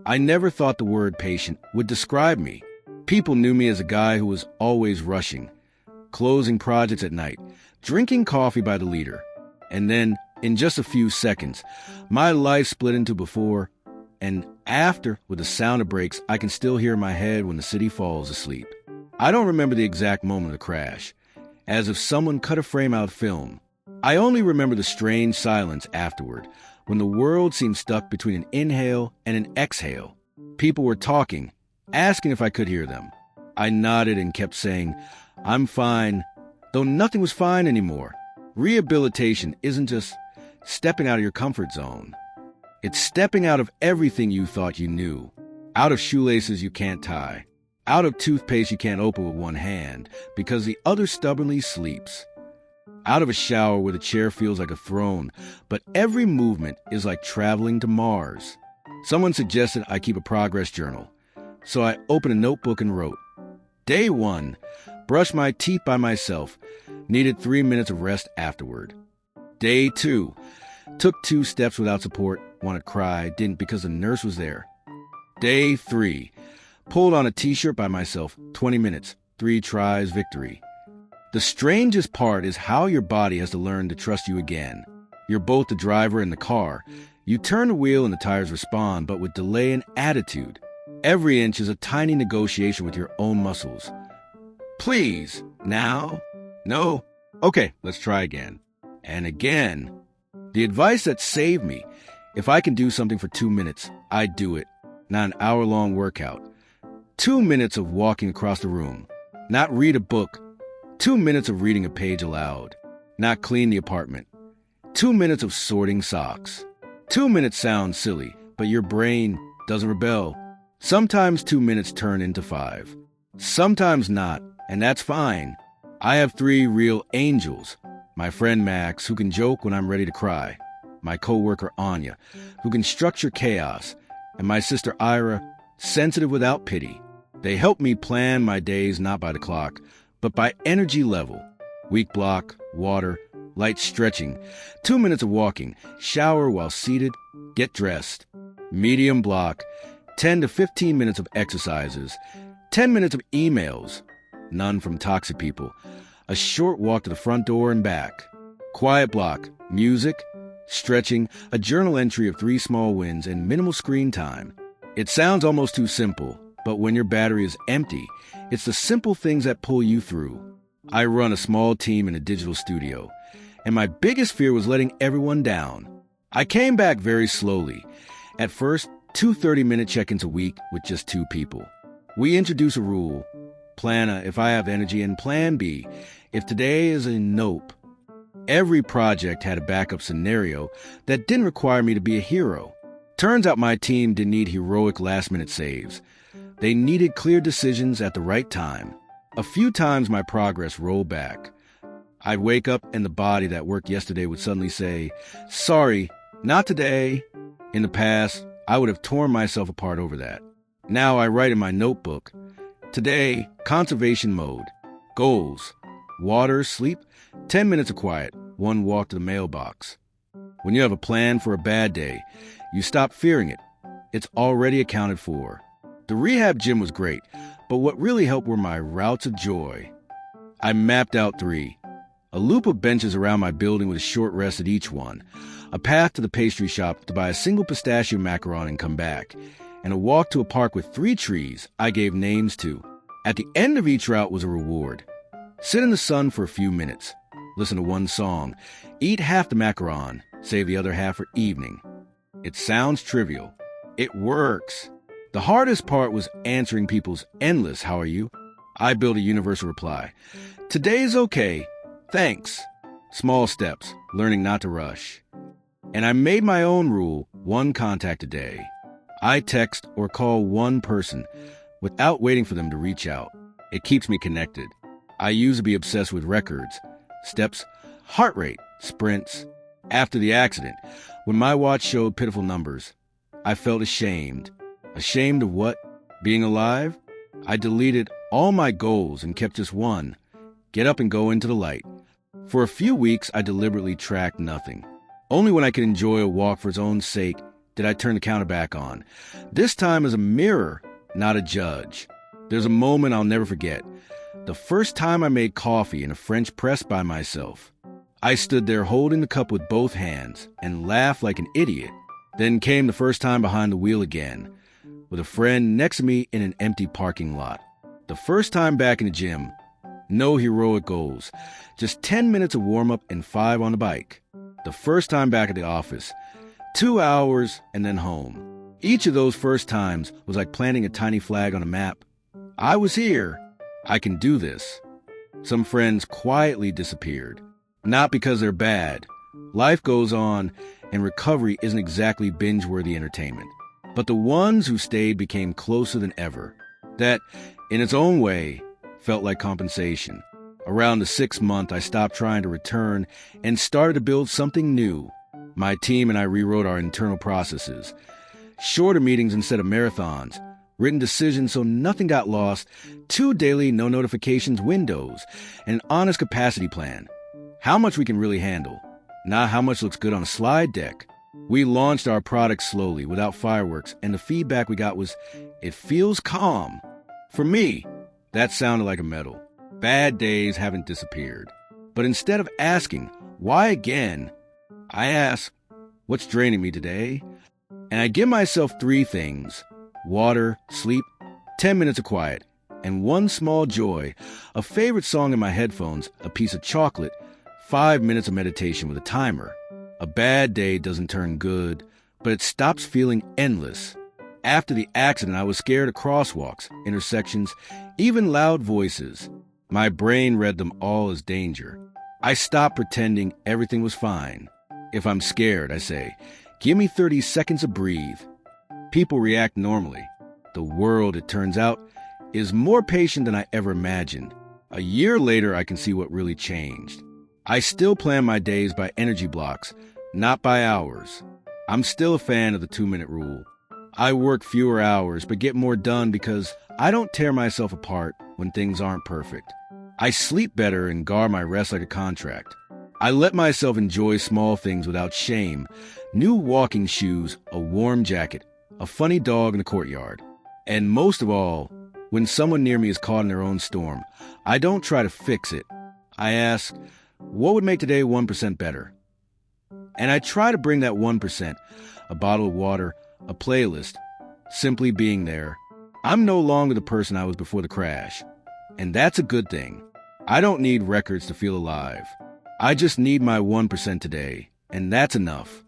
I never thought the word patient would describe me. People knew me as a guy who was always rushing, closing projects at night, drinking coffee by the liter. And then, in just a few seconds, my life split into before and after. With the sound of brakes I can still hear in my head when the city falls asleep. I don't remember the exact moment of the crash, as if someone cut a frame out of film. I only remember the strange silence afterward, when the world seemed stuck between an inhale and an exhale. People were talking, asking if I could hear them. I nodded and kept saying, "I'm fine," though nothing was fine anymore. Rehabilitation isn't just stepping out of your comfort zone. It's stepping out of everything you thought you knew. Out of shoelaces you can't tie. Out of toothpaste you can't open with one hand because the other stubbornly sleeps. Out of a shower where the chair feels like a throne, but every movement is like traveling to Mars. Someone suggested I keep a progress journal, so I opened a notebook and wrote, "Day 1, brushed my teeth by myself, needed 3 minutes of rest afterward. Day 2, took 2 steps without support, wanted to cry, didn't because the nurse was there. Day 3, pulled on a t-shirt by myself, 20 minutes, 3 tries, victory." The strangest part is how your body has to learn to trust you again. You're both the driver and the car. You turn the wheel and the tires respond, but with delay and attitude. Every inch is a tiny negotiation with your own muscles. Please, now? No? Okay, let's try again. And again. The advice that saved me: if I can do something for 2 minutes, I do it. Not an hour-long workout. 2 minutes of walking across the room. Not read a book. 2 minutes of reading a page aloud. Not clean the apartment. 2 minutes of sorting socks. 2 minutes sounds silly, but your brain doesn't rebel. Sometimes 2 minutes turn into 5. Sometimes not, and that's fine. I have 3 real angels. My friend Max, who can joke when I'm ready to cry. My coworker Anya, who can structure chaos. And my sister Ira, sensitive without pity. They help me plan my days not by the clock, but by energy level. Weak block, water, light stretching, 2 minutes of walking, shower while seated, get dressed. Medium block, 10 to 15 minutes of exercises, 10 minutes of emails, none from toxic people, a short walk to the front door and back. Quiet block, music, stretching, a journal entry of 3 small wins, and minimal screen time. It sounds almost too simple, but when your battery is empty, it's the simple things that pull you through. I run a small team in a digital studio, and my biggest fear was letting everyone down. I came back very slowly. At first, 2 30-minute check-ins a week with just 2 people. We introduce a rule: Plan A if I have energy, and Plan B if today is a nope. Every project had a backup scenario that didn't require me to be a hero. Turns out my team didn't need heroic last-minute saves. They needed clear decisions at the right time. A few times my progress rolled back. I'd wake up and the body that worked yesterday would suddenly say, "Sorry, not today." In the past, I would have torn myself apart over that. Now I write in my notebook, "Today, conservation mode. Goals: water, sleep, 10 minutes of quiet, 1 walk to the mailbox." When you have a plan for a bad day, you stop fearing it. It's already accounted for. The rehab gym was great, but what really helped were my routes of joy. I mapped out 3. A loop of benches around my building with a short rest at each one, a path to the pastry shop to buy a single pistachio macaron and come back, and a walk to a park with 3 trees I gave names to. At the end of each route was a reward. Sit in the sun for a few minutes, listen to 1 song, eat half the macaron, save the other half for evening. It sounds trivial. It works. The hardest part was answering people's endless "How are you?" I built a universal reply. "Today's okay. Thanks." Small steps, learning not to rush. And I made my own rule: 1 contact a day. I text or call 1 person without waiting for them to reach out. It keeps me connected. I used to be obsessed with records, steps, heart rate, sprints. After the accident, when my watch showed pitiful numbers, I felt ashamed. Ashamed of what? Being alive? I deleted all my goals and kept just 1: get up and go into the light. For a few weeks, I deliberately tracked nothing. Only when I could enjoy a walk for its own sake did I turn the counter back on. This time as a mirror, not a judge. There's a moment I'll never forget. The first time I made coffee in a French press by myself. I stood there holding the cup with both hands and laughed like an idiot. Then came the first time behind the wheel again, with a friend next to me in an empty parking lot. The first time back in the gym, no heroic goals, just 10 minutes of warm-up and 5 on the bike. The first time back at the office, 2 hours and then home. Each of those first times was like planting a tiny flag on a map. I was here. I can do this. Some friends quietly disappeared. Not because they're bad. Life goes on, and recovery isn't exactly binge-worthy entertainment. But the ones who stayed became closer than ever. That, in its own way, felt like compensation. Around the 6th month, I stopped trying to return and started to build something new. My team and I rewrote our internal processes. Shorter meetings instead of marathons. Written decisions so nothing got lost. 2 daily no notifications windows. And an honest capacity plan. How much we can really handle. Not how much looks good on a slide deck. We launched our product slowly, without fireworks, and the feedback we got was, it feels calm. For me, that sounded like a medal. Bad days haven't disappeared. But instead of asking, why again? I ask, what's draining me today? And I give myself 3 things. Water, sleep, 10 minutes of quiet, and one small joy, a favorite song in my headphones, a piece of chocolate, 5 minutes of meditation with a timer. A bad day doesn't turn good, but it stops feeling endless. After the accident, I was scared of crosswalks, intersections, even loud voices. My brain read them all as danger. I stopped pretending everything was fine. If I'm scared, I say, give me 30 seconds to breathe. People react normally. The world, it turns out, is more patient than I ever imagined. A year later, I can see what really changed. I still plan my days by energy blocks, not by hours. I'm still a fan of the 2-minute rule. I work fewer hours, but get more done because I don't tear myself apart when things aren't perfect. I sleep better and guard my rest like a contract. I let myself enjoy small things without shame. New walking shoes, a warm jacket, a funny dog in the courtyard. And most of all, when someone near me is caught in their own storm, I don't try to fix it. I ask, what would make today 1% better? And I try to bring that 1%, a bottle of water, a playlist, simply being there. I'm no longer the person I was before the crash. And that's a good thing. I don't need records to feel alive. I just need my 1% today, and that's enough.